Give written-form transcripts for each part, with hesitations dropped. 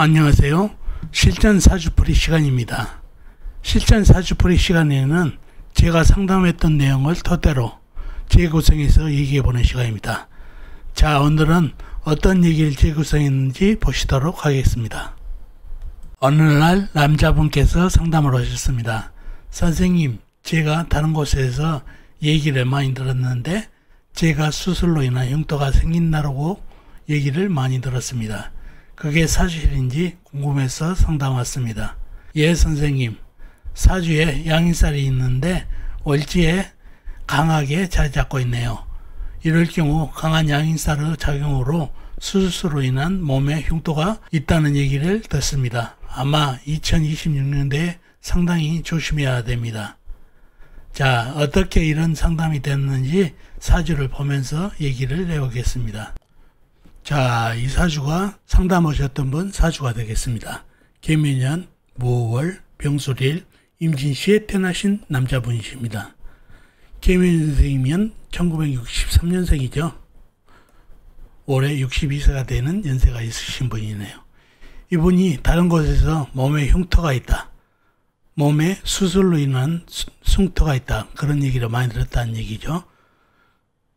안녕하세요. 실전 사주풀이 시간입니다. 실전 사주풀이 시간에는 제가 상담했던 내용을 토대로 재구성해서 얘기해보는 시간입니다. 자, 오늘은 어떤 얘기를 재구성했는지 보시도록 하겠습니다. 어느 날 남자분께서 상담을 하셨습니다. 선생님, 제가 다른 곳에서 얘기를 많이 들었는데 제가 수술로 인한 흉터가 생긴다고 얘기를 많이 들었습니다. 그게 사실인지 궁금해서 상담 왔습니다. 예, 선생님. 사주에 양인살이 있는데 월지에 강하게 자리 잡고 있네요. 이럴 경우 강한 양인살의 작용으로 수술로 인한 몸에 흉터가 있다는 얘기를 듣습니다. 아마 2026년도에 상당히 조심해야 됩니다. 자, 어떻게 이런 상담이 됐는지 사주를 보면서 얘기를 해보겠습니다. 자, 이 사주가 상담하셨던 분 사주가 되겠습니다. 계묘년, 무월, 병술일, 임진시에 태어나신 남자분이십니다. 계묘년생이면 1963년생이죠. 올해 62세가 되는 연세가 있으신 분이네요. 이분이 다른 곳에서 몸에 흉터가 있다, 몸에 수술로 인한 흉터가 있다, 그런 얘기를 많이 들었다는 얘기죠.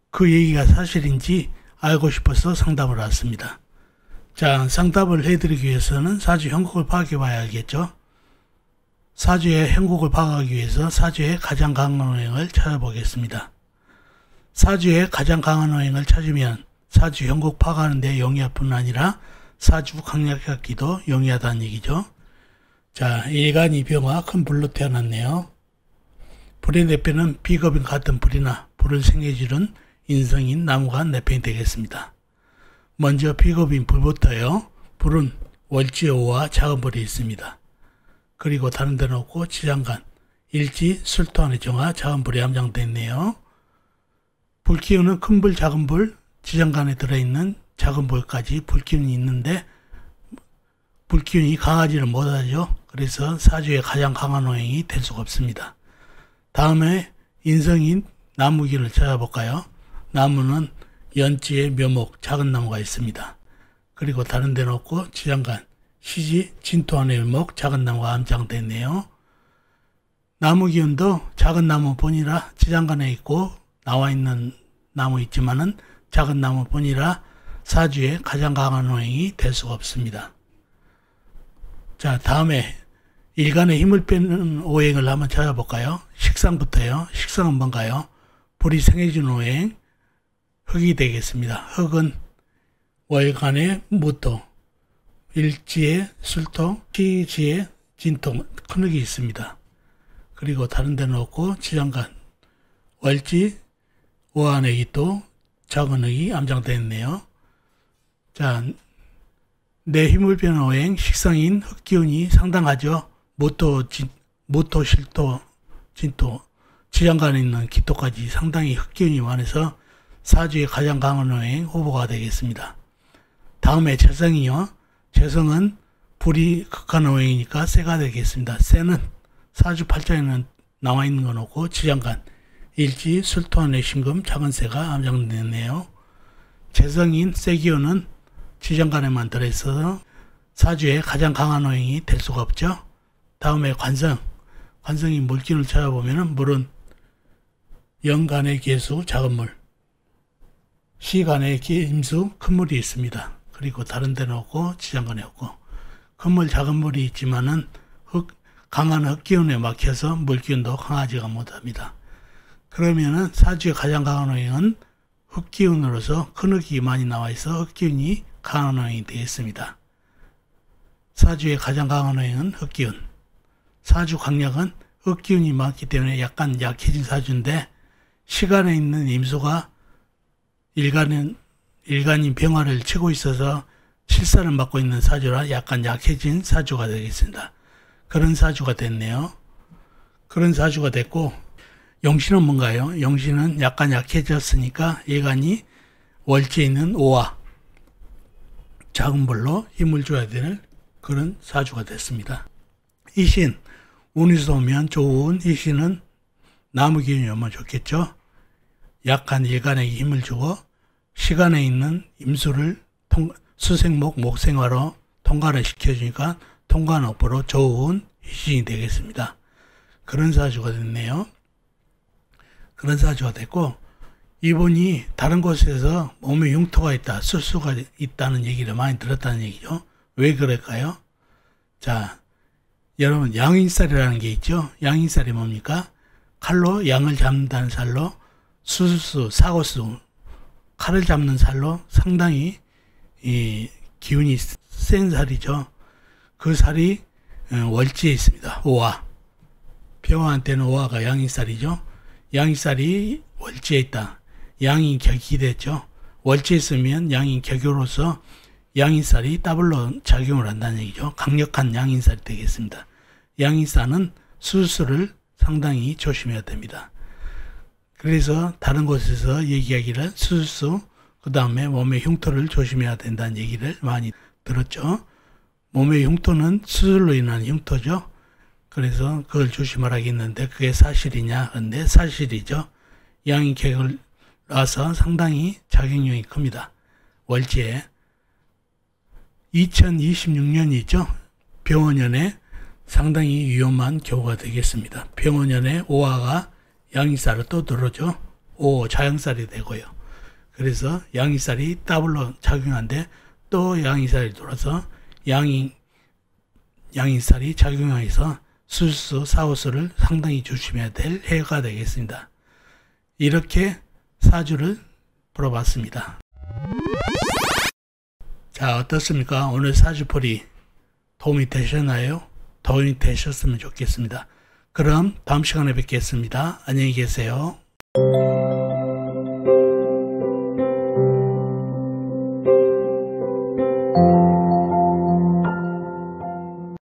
그 얘기가 사실인지 알고 싶어서 상담을 왔습니다. 자, 상담을 해드리기 위해서는 사주 형국을 파악해 봐야 알겠죠. 사주의 형국을 파악하기 위해서 사주의 가장 강한 오행을 찾아보겠습니다. 사주의 가장 강한 오행을 찾으면 사주 형국 파악하는 데 용이할 뿐 아니라 사주 강약하기도 용이하다는 얘기죠. 자, 일간이 병화 큰 불로 태어났네요. 불의 내편은 비겁인 같은 불이나 불을 생겨주는 인성인 나무가 내편이 되겠습니다. 먼저 비겁인 불부터요. 불은 월지오와 작은 불이 있습니다. 그리고 다른 데는 없고 지장간, 일지, 술토안의 정화, 작은 불이 함장되어 있네요. 불기운은 큰 불, 작은 불, 지장간에 들어있는 작은 불까지 불기운이 있는데 불기운이 강하지를 못하죠. 그래서 사주의 가장 강한 오행이 될 수가 없습니다. 다음에 인성인 나무기를 찾아볼까요? 나무는 연지에 묘목, 작은 나무가 있습니다. 그리고 다른 데는 없고 지장간, 시지, 진토안의 묘목, 작은 나무가 함장되어 있네요. 나무 기운도 작은 나무 뿐이라 지장간에 있고 나와 있는 나무 있지만은 작은 나무 뿐이라 사주에 가장 강한 오행이 될 수가 없습니다. 자, 다음에 일간에 힘을 빼는 오행을 한번 찾아볼까요? 식상부터요. 식상은 뭔가요? 불이 생해주는 오행, 흙이 되겠습니다. 흙은 월간의 무토, 일지에 술토, 시지에 진토, 큰 흙이 있습니다. 그리고 다른 데는 없고 지장간, 월지, 오한의 기토, 작은 흙이 암장되어 있네요. 자, 내 힘을 빼는 오행, 식상인 흙기운이 상당하죠. 무토, 실토, 진토, 지장간에 있는 기토까지 상당히 흙기운이 많아서 사주의 가장 강한 오행 후보가 되겠습니다. 다음에 재성이요. 재성은 불이 극한 오행이니까 세가 되겠습니다. 세는 사주 팔자에는 나와 있는 건 없고 지장간, 일지, 술토안의 신금, 작은 세가 함장되네요. 재성인 세기운은 지장간에만 들어있어서 사주의 가장 강한 오행이 될 수가 없죠. 다음에 관성, 관성이 물기운을 찾아보면 물은 영간의 계수, 작은 물, 시간의 임수, 큰 물이 있습니다. 그리고 다른 데는 없고 지장간에 없고 큰 물, 작은 물이 있지만은 강한 흙기운에 막혀서 물기운도 강하지가 못합니다. 그러면은 사주의 가장 강한 오행은 흙기운으로서 큰 흙이 많이 나와 있어 흙기운이 강한 오행이 되겠습니다. 사주의 가장 강한 오행은 흙기운. 사주 강약은 흙기운이 많기 때문에 약간 약해진 사주인데 시간에 있는 임수가 일간인 병화를 치고 있어서 실사를 맡고 있는 사주라 약간 약해진 사주가 되겠습니다. 그런 사주가 됐네요. 그런 사주가 됐고 용신은 뭔가요? 용신은 약간 약해졌으니까 일간이 월지에 있는 오화, 작은 불로 힘을 줘야 되는 그런 사주가 됐습니다. 이신, 운이 좋으면 좋은 이신은 나무 기운이 오면 좋겠죠. 약한 일간에게 힘을 주고 시간에 있는 임수를 수생목, 목생화로 통과를 시켜주니까 통과노포로 좋은 희신이 되겠습니다. 그런 사주가 됐네요. 그런 사주가 됐고, 이분이 다른 곳에서 몸에 흉터가 있다, 수수가 있다는 얘기를 많이 들었다는 얘기죠. 왜 그럴까요? 자, 여러분, 양인살이라는 게 있죠. 양인살이 뭡니까? 칼로 양을 잡는다는 살로, 수수, 사고수, 칼을 잡는 살로 상당히 이 기운이 센 살이죠. 그 살이 월지에 있습니다. 오화. 병화한테는 오화가 양인살이죠. 양인살이 월지에 있다. 양인격이 됐죠. 월지에 있으면 양인격으로서 양인살이 더블로 작용을 한다는 얘기죠. 강력한 양인살이 되겠습니다. 양인살은 수술을 상당히 조심해야 됩니다. 그래서 다른 곳에서 얘기하기를 수수, 그 다음에 몸의 흉터를 조심해야 된다는 얘기를 많이 들었죠. 몸의 흉터는 수술로 인한 흉터죠. 그래서 그걸 조심하라겠는데 그게 사실이냐? 근데 사실이죠. 양인격을 놔서 상당히 작용력이 큽니다. 월지에 2026년이죠. 병원년에 상당히 위험한 경우가 되겠습니다. 병원년에 오화가 양인살을 또 들어오죠. 오 자양살이 되고요. 그래서 양인살이 더블로 작용하는데 또 양인살이 돌아서 양인살이 작용해서 수수, 사후수를 상당히 조심해야 될 해가 되겠습니다. 이렇게 사주를 풀어봤습니다. 자, 어떻습니까? 오늘 사주풀이 도움이 되셨나요? 도움이 되셨으면 좋겠습니다. 그럼 다음 시간에 뵙겠습니다. 안녕히 계세요.